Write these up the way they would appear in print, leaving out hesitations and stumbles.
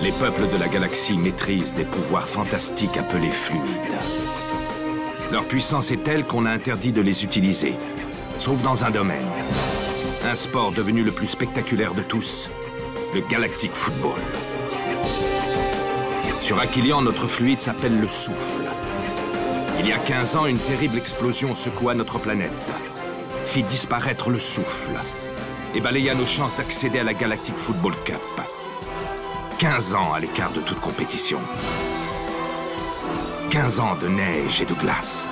Les peuples de la galaxie maîtrisent des pouvoirs fantastiques appelés fluides. Leur puissance est telle qu'on a interdit de les utiliser, sauf dans un domaine. Un sport devenu le plus spectaculaire de tous, le Galactic Football. Sur Aquilion, notre fluide s'appelle le souffle. Il y a 15 ans, une terrible explosion secoua notre planète, fit disparaître le souffle et balaya nos chances d'accéder à la Galactic Football Cup. 15 ans à l'écart de toute compétition. 15 ans de neige et de glace.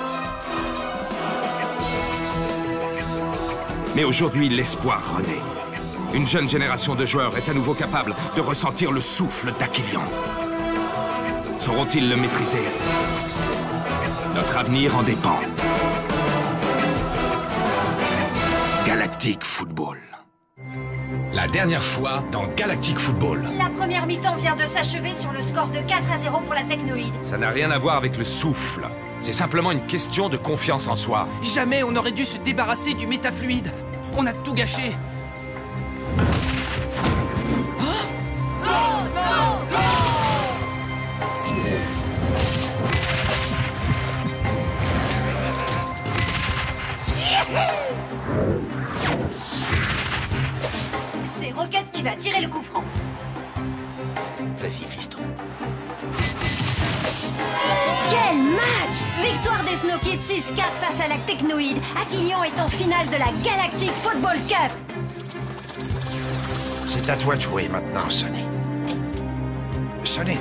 Mais aujourd'hui, l'espoir renaît. Une jeune génération de joueurs est à nouveau capable de ressentir le souffle d'Aquilion. Sauront-ils le maîtriser? Notre avenir en dépend. Galactic Football. La dernière fois dans Galactic Football. La première mi-temps vient de s'achever sur le score de 4-0 pour la Technoïde. Ça n'a rien à voir avec le souffle. C'est simplement une question de confiance en soi. Jamais on aurait dû se débarrasser du métafluide. On a tout gâché. C'est Rocket qui va tirer le coup franc. Vas-y, fiston. Quel match! Victoire des Snow Kids 6-4 face à la Technoïde. Aquilion est en finale de la Galactic Football Cup. C'est à toi de jouer maintenant, Sonny. Sonny,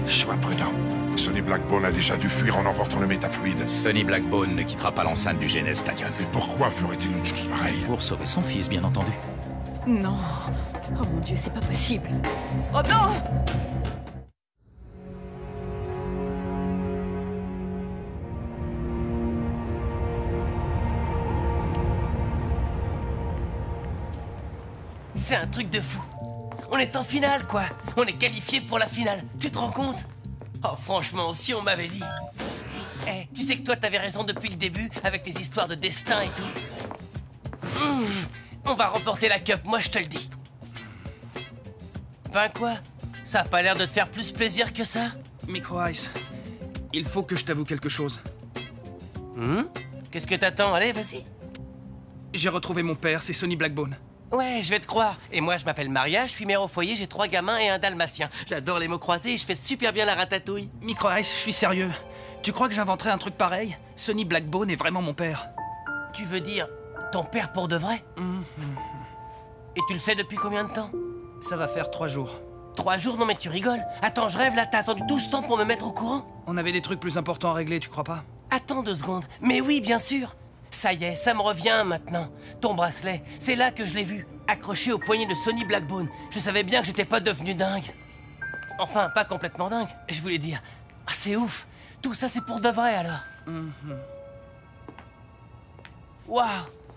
sois prudent. Sonny Blackbone a déjà dû fuir en emportant le métafluide. Sonny Blackbone ne quittera pas l'enceinte du Genes Stadium. Mais pourquoi ferait-il une chose pareille? Pour sauver son fils, bien entendu. Non. Oh mon Dieu, c'est pas possible. Oh non! C'est un truc de fou. On est en finale, quoi. On est qualifié pour la finale. Tu te rends compte? Oh, franchement, si on m'avait dit... Eh, tu sais que toi, t'avais raison depuis le début, avec tes histoires de destin et tout. On va remporter la cup, moi je te le dis. Ben quoi? Ça a pas l'air de te faire plus plaisir que ça? Micro Ice, il faut que je t'avoue quelque chose. Qu'est-ce que t'attends? Allez, vas-y. J'ai retrouvé mon père, c'est Sonny Blackbone. Ouais, je vais te croire. Et moi, je m'appelle Maria, je suis mère au foyer, j'ai 3 gamins et un dalmatien. J'adore les mots croisés et je fais super bien la ratatouille. Micro Ice, je suis sérieux. Tu crois que j'inventerais un truc pareil? Sonny Blackbone est vraiment mon père. Tu veux dire ton père pour de vrai? Et tu le sais depuis combien de temps? Ça va faire 3 jours. 3 jours? Non mais tu rigoles. Attends, je rêve là, t'as attendu tout ce temps pour me mettre au courant? On avait des trucs plus importants à régler, tu crois pas? Attends 2 secondes. Mais oui, bien sûr. Ça y est, ça me revient maintenant. Ton bracelet, c'est là que je l'ai vu, accroché au poignet de Sonny Blackbone. Je savais bien que j'étais pas devenu dingue. Enfin, pas complètement dingue, je voulais dire. Ah, c'est ouf. Tout ça, c'est pour de vrai, alors. Waouh.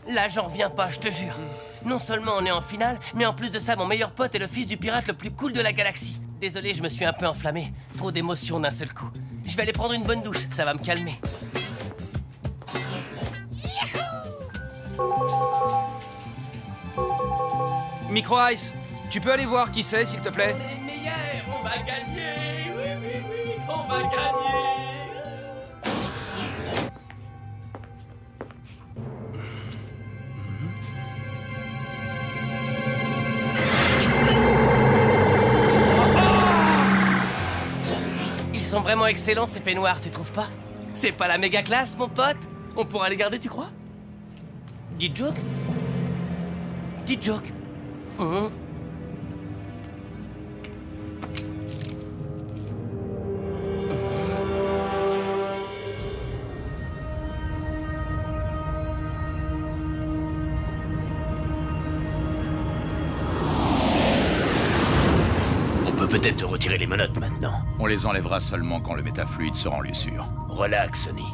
Là, j'en reviens pas, je te jure. Non seulement on est en finale, mais en plus de ça, mon meilleur pote est le fils du pirate le plus cool de la galaxie. Désolé, je me suis un peu enflammé. Trop d'émotions d'un seul coup. Je vais aller prendre une bonne douche, ça va me calmer. Micro Ice, tu peux aller voir qui c'est, s'il te plaît? On est les meilleurs, on va gagner. Oui, on va gagner. Ils sont vraiment excellents, ces peignoirs, tu trouves pas? C'est pas la méga classe, mon pote? On pourra les garder, tu crois? Dis joke? Dis joke? On peut peut-être te retirer les menottes maintenant. On les enlèvera seulement quand le métafluide sera en lieu sûr. Relax, Sonny.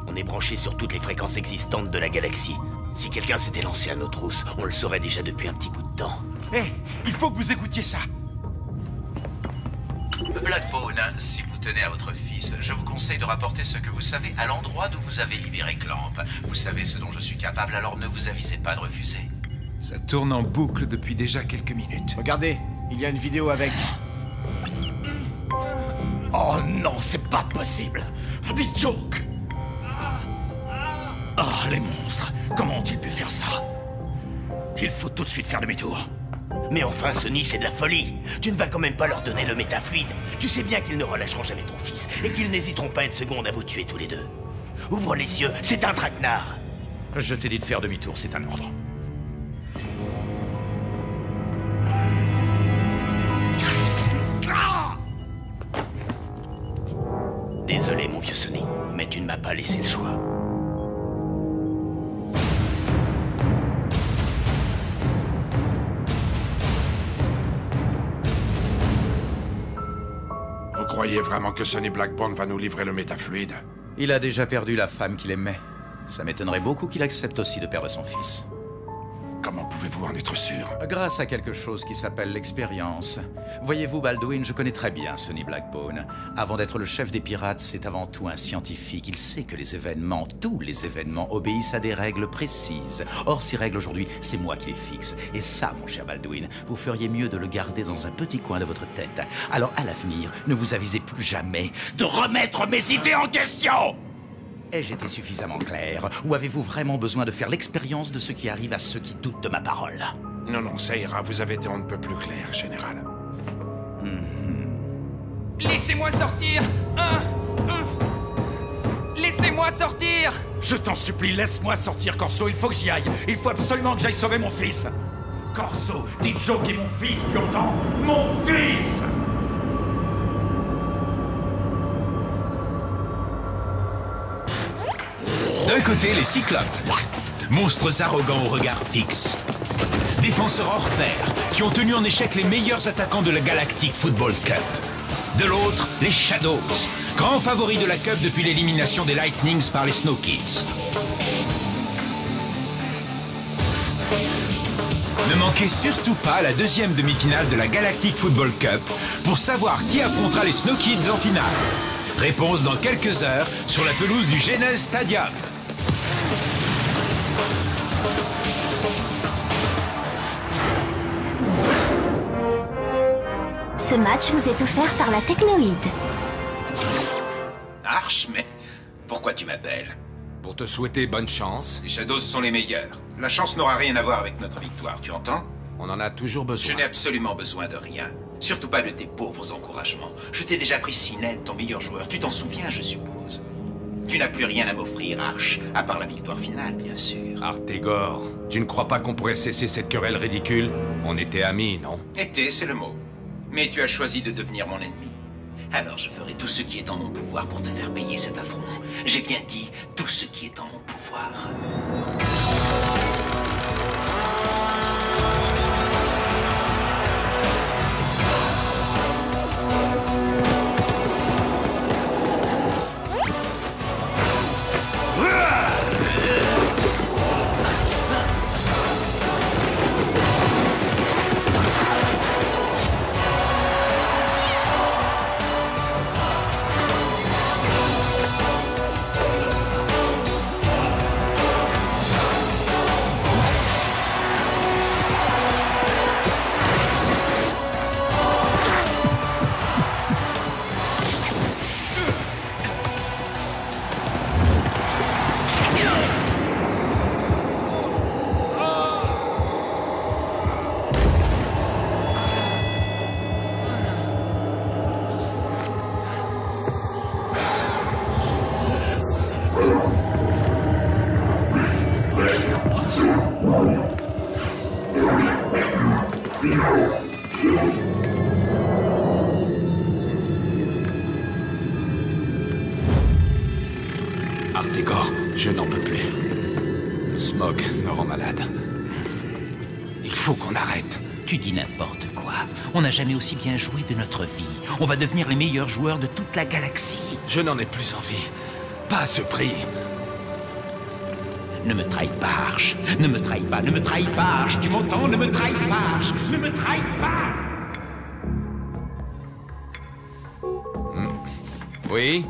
On est branché sur toutes les fréquences existantes de la galaxie. Si quelqu'un s'était lancé à nos trousses, on le saurait déjà depuis un petit bout de temps. Hé, il faut que vous écoutiez ça. Blackbone, si vous tenez à votre fils, je vous conseille de rapporter ce que vous savez à l'endroit d'où vous avez libéré Clamp. Vous savez ce dont je suis capable, alors ne vous avisez pas de refuser. Ça tourne en boucle depuis déjà quelques minutes. Regardez, il y a une vidéo avec... Oh non, c'est pas possible. Dis Joke. Oh, les monstres. Comment ont-ils pu faire ça? Il faut tout de suite faire demi-tour. Mais enfin, Sonny, c'est de la folie. Tu ne vas quand même pas leur donner le métafluide. Tu sais bien qu'ils ne relâcheront jamais ton fils et qu'ils n'hésiteront pas une seconde à vous tuer tous les deux. Ouvre les yeux, c'est un traquenard. Je t'ai dit de faire demi-tour, c'est un ordre. Désolé, mon vieux Sonny, mais tu ne m'as pas laissé le choix. Vous croyez vraiment que Sonny Blackburn va nous livrer le métafluide? Il a déjà perdu la femme qu'il aimait. Ça m'étonnerait beaucoup qu'il accepte aussi de perdre son fils. Comment pouvez-vous en être sûr? Grâce à quelque chose qui s'appelle l'expérience. Voyez-vous, Baldwin, je connais très bien Sonny Blackbone. Avant d'être le chef des pirates, c'est avant tout un scientifique. Il sait que les événements, tous les événements, obéissent à des règles précises. Or, ces règles aujourd'hui, c'est moi qui les fixe. Et ça, mon cher Baldwin, vous feriez mieux de le garder dans un petit coin de votre tête. Alors, à l'avenir, ne vous avisez plus jamais de remettre mes idées en question! Ai-je été suffisamment clair? Ou avez-vous vraiment besoin de faire l'expérience de ce qui arrive à ceux qui doutent de ma parole? Non, non, ça ira. Vous avez été on ne peut plus clair, Général. Laissez-moi sortir. Laissez-moi sortir. Je t'en supplie, laisse-moi sortir, Corso. Il faut que j'y aille. Il faut absolument que j'aille sauver mon fils. Corso, dis Joke est mon fils, tu entends? Mon fils! D'un côté, les Cyclopes. Monstres arrogants au regard fixe. Défenseurs hors pair, qui ont tenu en échec les meilleurs attaquants de la Galactic Football Cup. De l'autre, les Shadows, grands favoris de la Cup depuis l'élimination des Lightnings par les Snow Kids. Ne manquez surtout pas la deuxième demi-finale de la Galactic Football Cup pour savoir qui affrontera les Snow Kids en finale. Réponse dans quelques heures sur la pelouse du Genèse Stadium. Ce match vous est offert par la Technoïde. Arch, mais pourquoi tu m'appelles? Pour te souhaiter bonne chance. Les Shadows sont les meilleurs. La chance n'aura rien à voir avec notre victoire, tu entends? On en a toujours besoin. Je n'ai absolument besoin de rien. Surtout pas de tes pauvres encouragements. Je t'ai déjà pris Sinet, ton meilleur joueur. Tu t'en souviens, je suppose. Tu n'as plus rien à m'offrir, Arch, à part la victoire finale, bien sûr. Artegor, tu ne crois pas qu'on pourrait cesser cette querelle ridicule? On était amis, non? Été, c'est le mot. Mais tu as choisi de devenir mon ennemi. Alors je ferai tout ce qui est en mon pouvoir pour te faire payer cet affront. J'ai bien dit tout ce qui est en mon pouvoir. Artegor, je n'en peux plus. Le smog me rend malade. Il faut qu'on arrête. Tu dis n'importe quoi. On n'a jamais aussi bien joué de notre vie. On va devenir les meilleurs joueurs de toute la galaxie. Je n'en ai plus envie. Pas à ce prix. Ne me trahis pas, Arch. Ne me trahis pas, ne me trahis pas, Arch. Tu m'entends? Ne me trahis pas, Arch. Ne me trahis pas. Oui?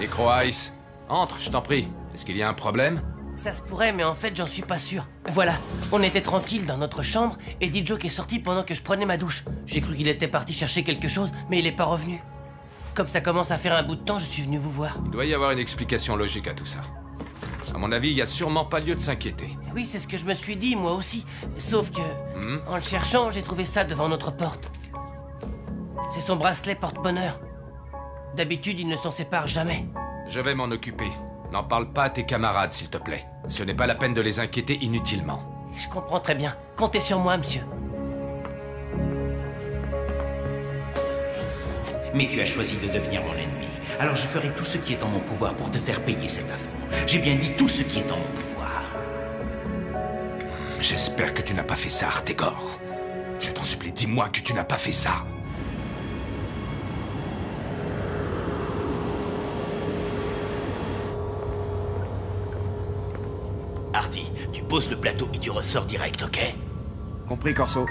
Necro Ice, entre, je t'en prie. Est-ce qu'il y a un problème? Ça se pourrait, mais en fait, j'en suis pas sûr. Voilà, on était tranquille dans notre chambre et D-Joke est sorti pendant que je prenais ma douche. J'ai cru qu'il était parti chercher quelque chose, mais il est pas revenu. Comme ça commence à faire un bout de temps, je suis venu vous voir. Il doit y avoir une explication logique à tout ça. À mon avis, il y a sûrement pas lieu de s'inquiéter. Oui, c'est ce que je me suis dit, moi aussi. Sauf que, en le cherchant, j'ai trouvé ça devant notre porte. C'est son bracelet porte-bonheur. D'habitude, il ne s'en sépare jamais. Je vais m'en occuper. N'en parle pas à tes camarades, s'il te plaît. Ce n'est pas la peine de les inquiéter inutilement. Je comprends très bien. Comptez sur moi, monsieur. Mais tu as choisi de devenir mon ennemi. Alors je ferai tout ce qui est en mon pouvoir pour te faire payer cet affront. J'ai bien dit tout ce qui est en mon pouvoir. J'espère que tu n'as pas fait ça, Artegor. Je t'en supplie, dis-moi que tu n'as pas fait ça. Artie, tu poses le plateau et tu ressors direct, ok? Compris, Corso.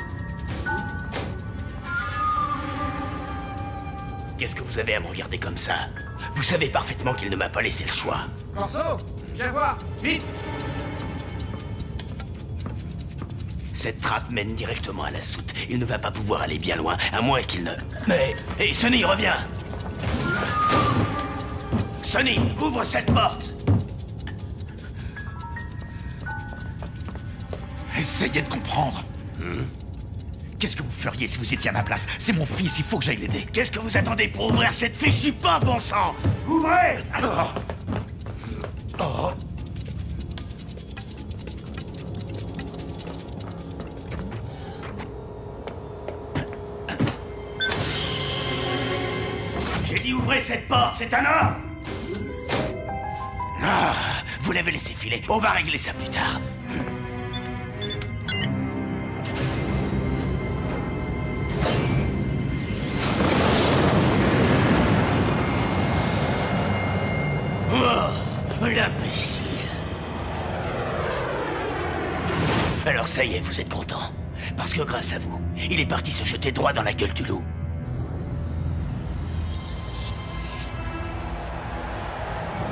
Qu'est-ce que vous avez à me regarder comme ça? Vous savez parfaitement qu'il ne m'a pas laissé le choix. Corso, viens voir, vite! Cette trappe mène directement à la soute. Il ne va pas pouvoir aller bien loin, à moins qu'il ne... Mais... Hé, Sonny, reviens! Sonny, ouvre cette porte! Essayez de comprendre. Qu'est-ce que vous feriez si vous étiez à ma place? C'est mon fils, il faut que j'aille l'aider. Qu'est-ce que vous attendez pour ouvrir cette fichue porte, bon sang? Ouvrez! J'ai dit ouvrez cette porte, c'est un ordre! Ah, vous l'avez laissé filer, on va régler ça plus tard. L'imbécile. Alors ça y est, vous êtes content. Parce que grâce à vous, il est parti se jeter droit dans la gueule du loup.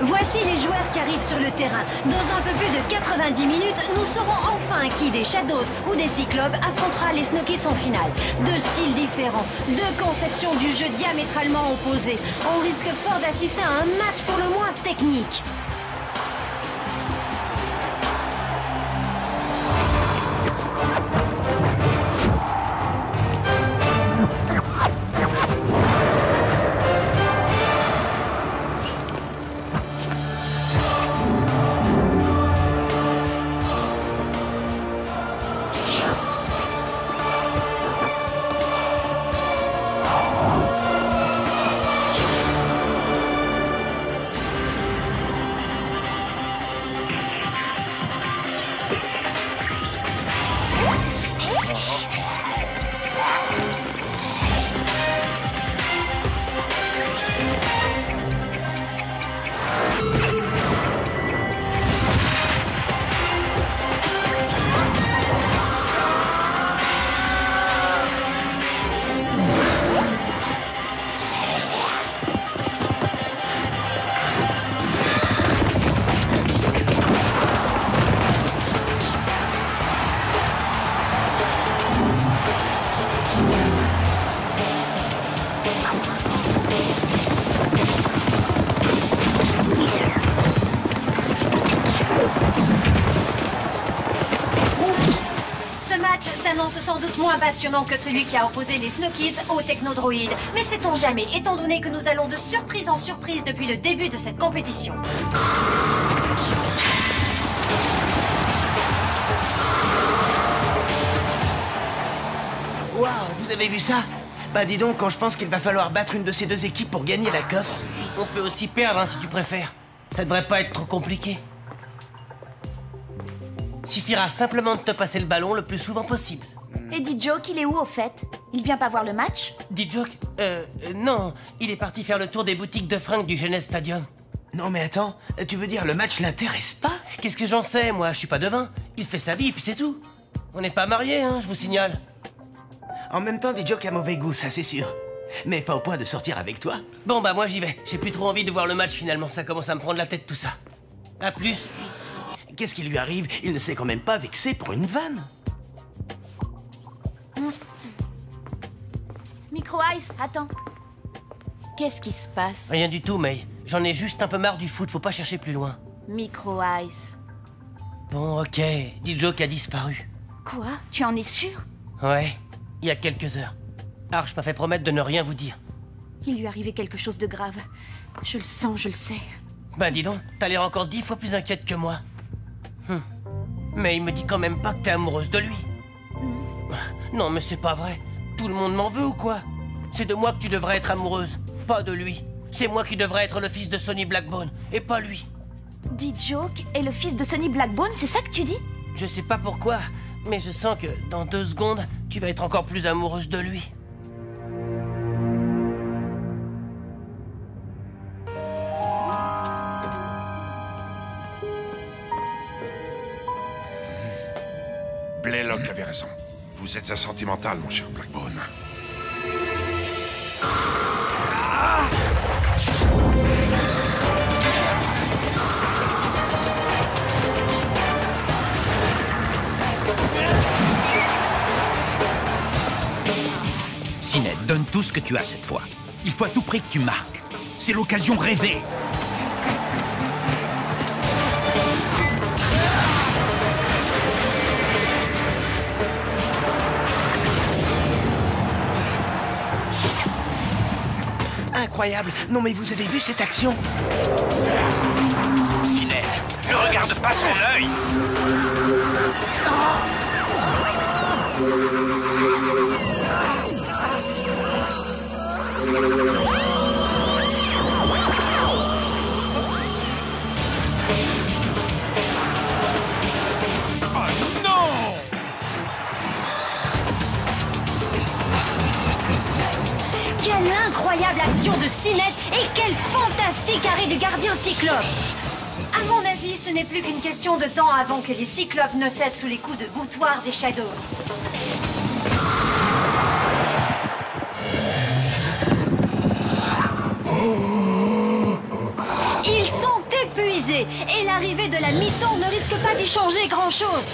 Voici les joueurs qui arrivent sur le terrain. Dans un peu plus de 90 minutes, nous saurons enfin qui des Shadows ou des Cyclopes affrontera les Snow Kids en finale. Deux styles différents, deux conceptions du jeu diamétralement opposées. On risque fort d'assister à un match pour le moins technique. S'annonce sans doute moins passionnant que celui qui a opposé les Snow Kids aux Technodroïdes. Mais sait-on jamais, étant donné que nous allons de surprise en surprise depuis le début de cette compétition. Waouh, vous avez vu ça? Bah dis donc, quand je pense qu'il va falloir battre une de ces deux équipes pour gagner la COP. On peut aussi perdre, hein, si tu préfères. Ça devrait pas être trop compliqué. Suffira simplement de te passer le ballon le plus souvent possible. Et D-Joke, il est où au fait? Il vient pas voir le match? D-Joke? Non, il est parti faire le tour des boutiques de fringues du Genèse Stadium. Non mais attends, tu veux dire le match l'intéresse pas? Qu'est-ce que j'en sais, moi? Je suis pas devin. Il fait sa vie et puis c'est tout. On n'est pas mariés, hein, je vous signale. En même temps, D-Joke a mauvais goût, ça c'est sûr. Mais pas au point de sortir avec toi. Bon bah moi j'y vais. J'ai plus trop envie de voir le match finalement, ça commence à me prendre la tête tout ça. À plus. qu'est-ce qui lui arrive? Il ne s'est quand même pas vexé pour une vanne. Micro Ice, attends. Qu'est-ce qui se passe? Rien du tout, May. J'en ai juste un peu marre du foot, faut pas chercher plus loin. Micro Ice. Bon, ok. D-Joke a disparu. Quoi? Tu en es sûr? Ouais, il y a quelques heures. Arch m'a fait promettre de ne rien vous dire. Il lui arrivait quelque chose de grave. Je le sens, je le sais. Ben dis donc, t'as l'air encore 10 fois plus inquiète que moi. Mais il me dit quand même pas que t'es amoureuse de lui. Non, mais c'est pas vrai. Tout le monde m'en veut ou quoi? C'est de moi que tu devrais être amoureuse, pas de lui. C'est moi qui devrais être le fils de Sonny Blackbone, et pas lui. D-Joke est le fils de Sonny Blackbone, c'est ça que tu dis? Je sais pas pourquoi, mais je sens que dans 2 secondes, tu vas être encore plus amoureuse de lui. Blaylock avait raison. Vous êtes un sentimental, mon cher Blackbone. Sinet, donne tout ce que tu as cette fois. Il faut à tout prix que tu marques. C'est l'occasion rêvée. Incroyable. Non mais vous avez vu cette action? Sinet, ne regarde pas son œil. Quelle incroyable action de Sinet et quel fantastique arrêt du gardien Cyclope! À mon avis, ce n'est plus qu'une question de temps avant que les Cyclopes ne cèdent sous les coups de boutoir des Shadows. Ils sont épuisés et l'arrivée de la mi-temps ne risque pas d'y changer grand-chose.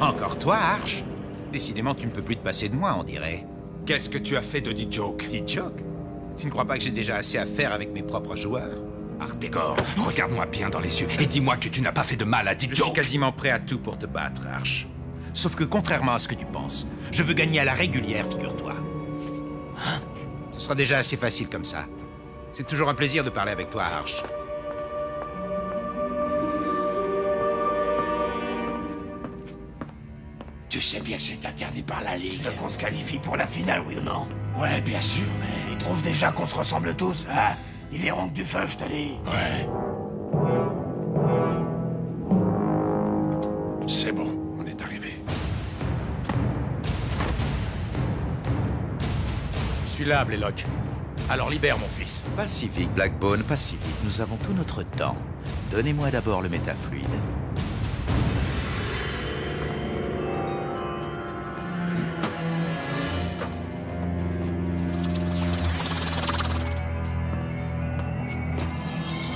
Encore toi, Arch? Décidément, tu ne peux plus te passer de moi, on dirait. Qu'est-ce que tu as fait de D-Joke? D-Joke? Tu ne crois pas que j'ai déjà assez à faire avec mes propres joueurs? Artegor, regarde-moi bien dans les yeux et dis-moi que tu n'as pas fait de mal à Je suis D-Joke. quasiment prêt à tout pour te battre, Arch. Sauf que contrairement à ce que tu penses, je veux gagner à la régulière, figure-toi. Ce sera déjà assez facile comme ça. C'est toujours un plaisir de parler avec toi, Arch. Tu sais bien que c'est interdit par la Ligue. Qu'on se qualifie pour la finale, oui ou non? Ouais, bien sûr, mais... Ils trouvent déjà qu'on se ressemble tous, hein? Ils verront que du feu, je te dis. Ouais. C'est bon, on est arrivé. Je suis là, Blaylock. Alors libère mon fils. Pas si vite, Blackbone, pas si vite. Nous avons tout notre temps. Donnez-moi d'abord le métafluide.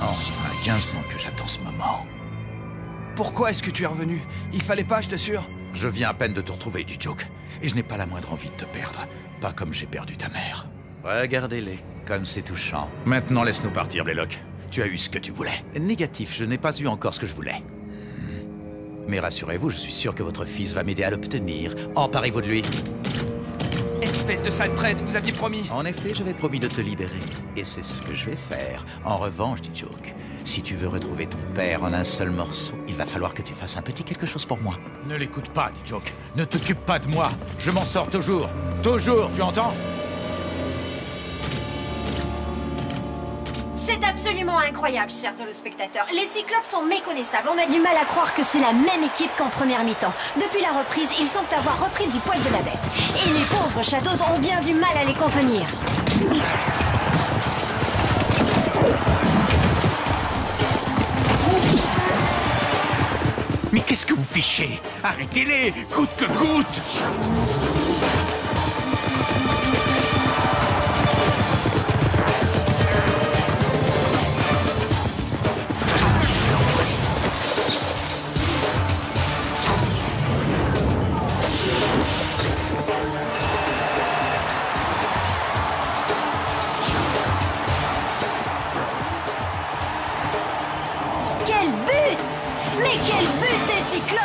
Enfin, 15 ans que j'attends ce moment. Pourquoi est-ce que tu es revenu? Il fallait pas, je t'assure. Je viens à peine de te retrouver, D-Joke. Et je n'ai pas la moindre envie de te perdre. Pas comme j'ai perdu ta mère. Regardez-les, comme c'est touchant. Maintenant, laisse-nous partir, Blaylock. Tu as eu ce que tu voulais. Négatif, je n'ai pas eu encore ce que je voulais. Mais rassurez-vous, je suis sûr que votre fils va m'aider à l'obtenir. Emparez-vous de lui. Espèce de sale traite, vous aviez promis. En effet, j'avais promis de te libérer. Et c'est ce que je vais faire. En revanche, D-Joke, si tu veux retrouver ton père en un seul morceau, il va falloir que tu fasses un petit quelque chose pour moi. Ne l'écoute pas, D-Joke. Ne t'occupe pas de moi. Je m'en sors toujours. Toujours, tu entends? C'est absolument incroyable, chers téléspectateurs. Les Cyclopes sont méconnaissables. On a du mal à croire que c'est la même équipe qu'en première mi-temps. Depuis la reprise, ils semblent avoir repris du poil de la bête. Et les pauvres Shadows ont bien du mal à les contenir. Qu'est-ce que vous fichez? Arrêtez-les, coûte que coûte! Quel but! Mais quel but des Cyclopes!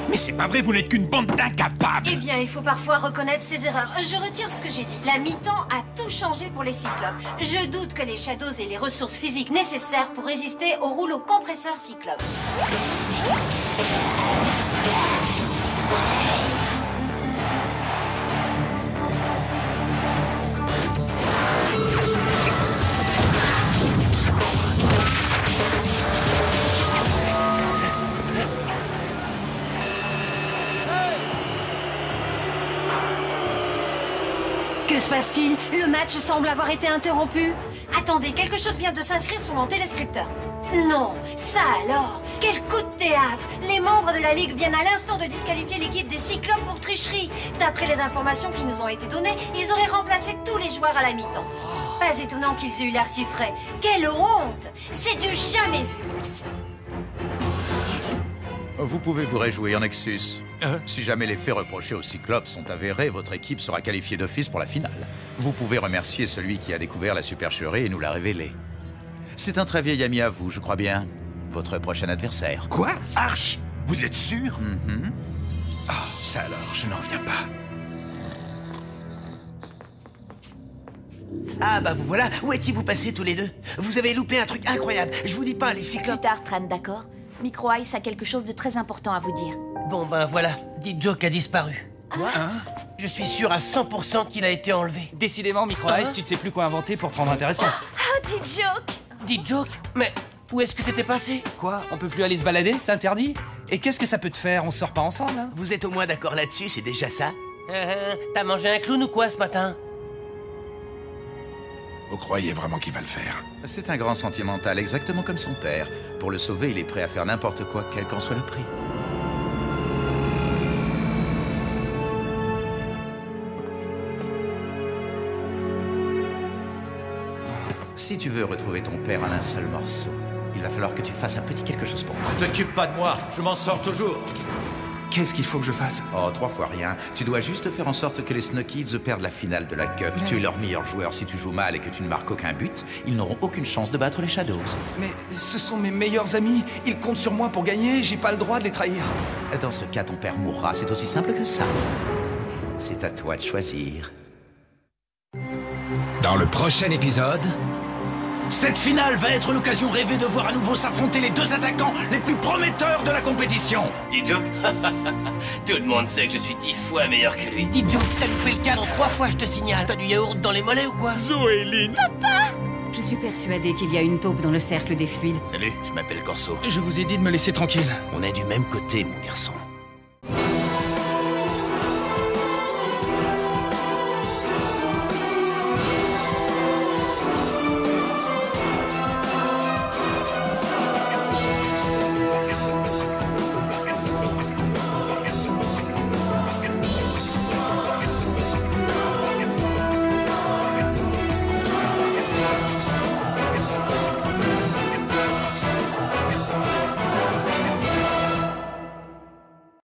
Mais c'est pas vrai, vous n'êtes qu'une bande d'incapables! Eh bien, il faut parfois reconnaître ses erreurs. Je retire ce que j'ai dit. La mi-temps a tout changé pour les Cyclopes. Je doute que les Shadows aient les ressources physiques nécessaires pour résister au rouleau compresseur Cyclope. Que se passe-t-il? Le match semble avoir été interrompu. Attendez, quelque chose vient de s'inscrire sur mon téléscripteur. Non, ça alors! Quel coup de théâtre! Les membres de la Ligue viennent à l'instant de disqualifier l'équipe des Cyclopes pour tricherie. D'après les informations qui nous ont été données, ils auraient remplacé tous les joueurs à la mi-temps. Pas étonnant qu'ils aient eu l'air si frais. Quelle honte! C'est du jamais vu! Vous pouvez vous réjouir, Nexus. Si jamais les faits reprochés aux Cyclopes sont avérés, votre équipe sera qualifiée d'office pour la finale. Vous pouvez remercier celui qui a découvert la supercherie et nous l'a révélé. C'est un très vieil ami à vous, je crois bien. Votre prochain adversaire. Quoi? Arch? Vous êtes sûr? Ah, ça alors, je n'en reviens pas. Ah bah vous voilà, où étiez-vous passés tous les deux? Vous avez loupé un truc incroyable, je vous dis pas, les Cyclopes... Plus tard, Tran, d'accord? Micro Ice a quelque chose de très important à vous dire. Bon ben voilà, D-Joke a disparu. Quoi? Hein? Je suis sûr à 100% qu'il a été enlevé. Décidément, Micro Ice, tu ne sais plus quoi inventer pour te rendre intéressant. Oh, D-Joke! D-Joke? Mais où est-ce que t'étais passé? Quoi? On peut plus aller se balader? C'est interdit? Et qu'est-ce que ça peut te faire? On sort pas ensemble, hein? Vous êtes au moins d'accord là-dessus, c'est déjà ça? T'as mangé un clown ou quoi ce matin? Vous croyez vraiment qu'il va le faire? C'est un grand sentimental, exactement comme son père. Pour le sauver, il est prêt à faire n'importe quoi, quel qu'en soit le prix. Si tu veux retrouver ton père en un seul morceau, il va falloir que tu fasses un petit quelque chose pour moi. Ne t'occupe pas de moi, je m'en sors toujours. Qu'est-ce qu'il faut que je fasse? Oh, 3 fois rien. Tu dois juste faire en sorte que les Snow Kids perdent la finale de la Cup. Tu es leur meilleur joueur. Si tu joues mal et que tu ne marques aucun but, ils n'auront aucune chance de battre les Shadows. Mais ce sont mes meilleurs amis. Ils comptent sur moi pour gagner. J'ai pas le droit de les trahir. Dans ce cas, ton père mourra. C'est aussi simple que ça. C'est à toi de choisir. Dans le prochain épisode... Cette finale va être l'occasion rêvée de voir à nouveau s'affronter les deux attaquants les plus prometteurs de la compétition. D-Joke? Tout le monde sait que je suis 10 fois meilleur que lui. D-Joke, t'as loupé le cadre 3 fois, je te signale. T'as du yaourt dans les mollets ou quoi? Zoéline! Papa! Je suis persuadée qu'il y a une taupe dans le cercle des fluides. Salut, je m'appelle Corso. Je vous ai dit de me laisser tranquille. On est du même côté, mon garçon.